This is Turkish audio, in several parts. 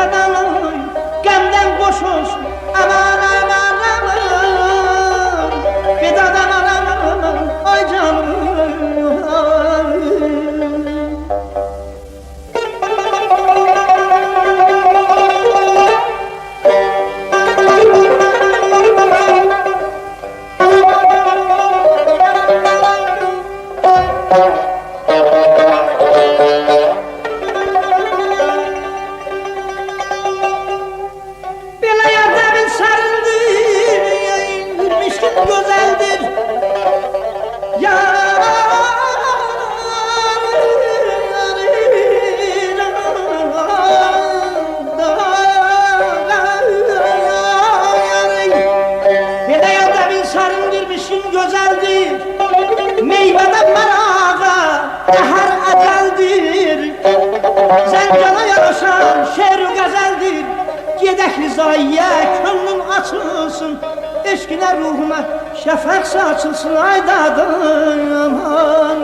adam qəmdən boş olsun. Aman aman aman, vedadan aman, ay canım. Zəncana yaraşan şeir-i qəzəldir. Gedək Rizaiyə, könlün açılsın. Eşqinə ruhuma şəfəq saçılsın. Ay dadım aman.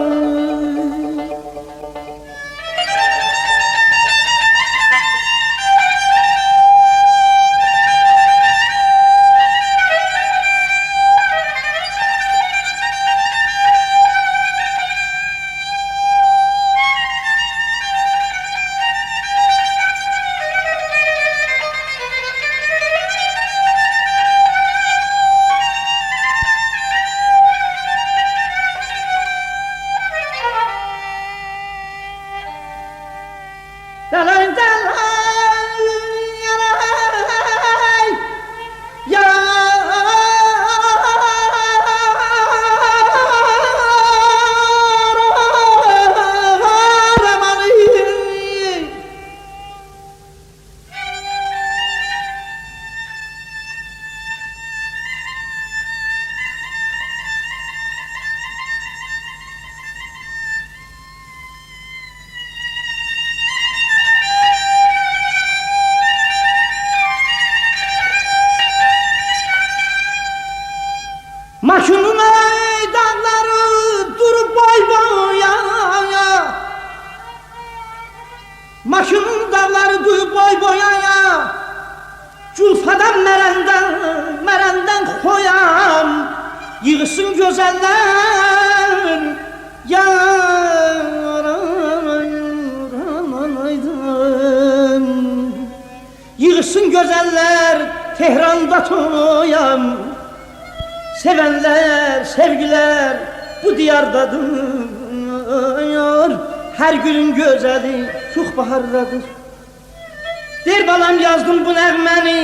Maşının ay dağları durub boy boya, maşının dağları durub boy boya, Culfadan mərəndən xoyam, yığsın gözəller yaranaydım. Yığsın gözəller Tehranda toyam, sevenler, sevgiler bu diyardadır. Her gülün gözeli çok bahardadır. Der balam yazdım bu nəğməni,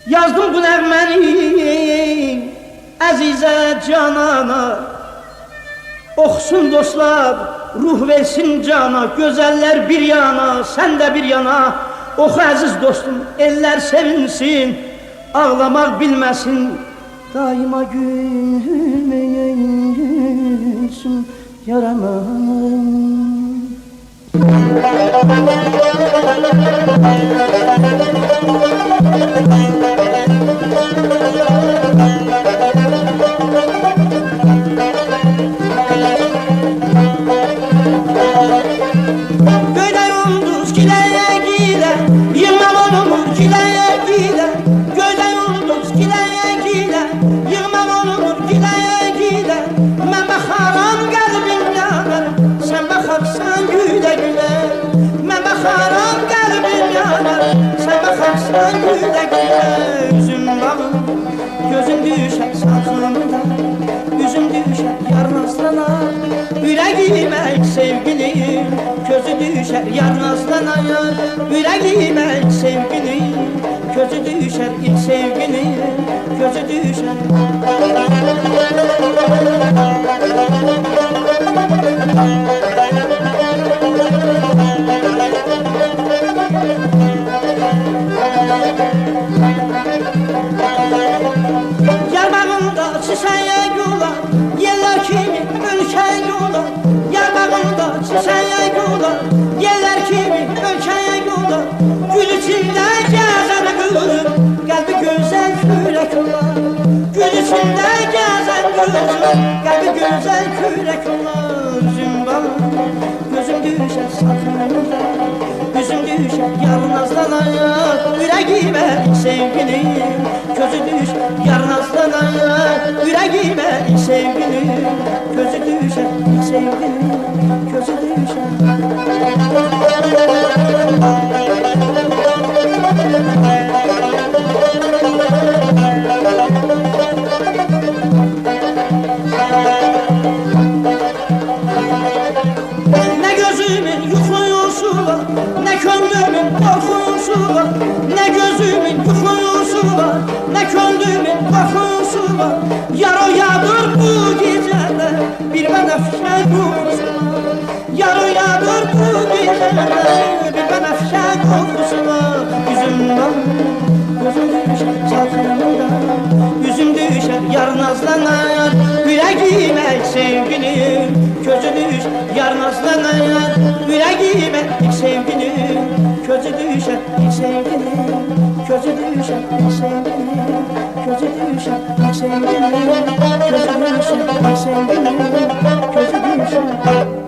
yazdım bu nəğməni əzizə canana. Oxusun dostlar, ruh versin cana. Gözəller bir yana, sen de bir yana. Oxu əziz dostum, eller sevinsin, ağlamak bilməsin, daima gülsün yaramam. Göyden ulduz gileye gile, yılmam olur gileye gile. Göyden ulduz gileye gile, yılmam olur gileye gile. Ben bakaram kalbim yanar, sen bakarsan güle güle. Ben bakaram kalbim yanar, sen bakarsan güle güle. Üzüm bağım, gözüm düşer salkımda, üzüm düşer yarın aslana. Yüreğime sevgilim, közü düşer yarın aslana yar. Yüreğime sevgilim, közü düşer ilk sevgilim, közü düşer. Yarmağımda çiçeğe yular, yeller kimi ülkeye yular. Yarmağımda çiçeğe yular, yeller kimi ülkeye yular. Gül içinde gezen kızım, kalbi güzel kürek olar. Gül içinde gezen kızım, kalbi güzel kürek olar. düşer salkımda, üzüm düşer yar nazlanaya, yüreğime sevgilim. Közü düşer yar nazlanaya, yüreğime sevgilim. Közü düşer sevgilim, közü düşer. Ne gözümün yuxusu var, ne könlümün korkusu var. Ne gözümün yuxusu var, ne könlümün korkusu var. Yar o yadır bu gecede, bir benefşe kokusu var. Yar o yadır bu gecede, bir benefşe kokusu var. Yüzümden gözüm düşer çalkanımda, yüzüm düşer yar nazlanar, yüreğime sevgilim. Közü düşer yar nazlanar, yüreğime sevgilim. Közü düşer sevgilim, közü düşer sevgilim. Közü düşer sevgilim, közü düşer sevgilim, közü düşer.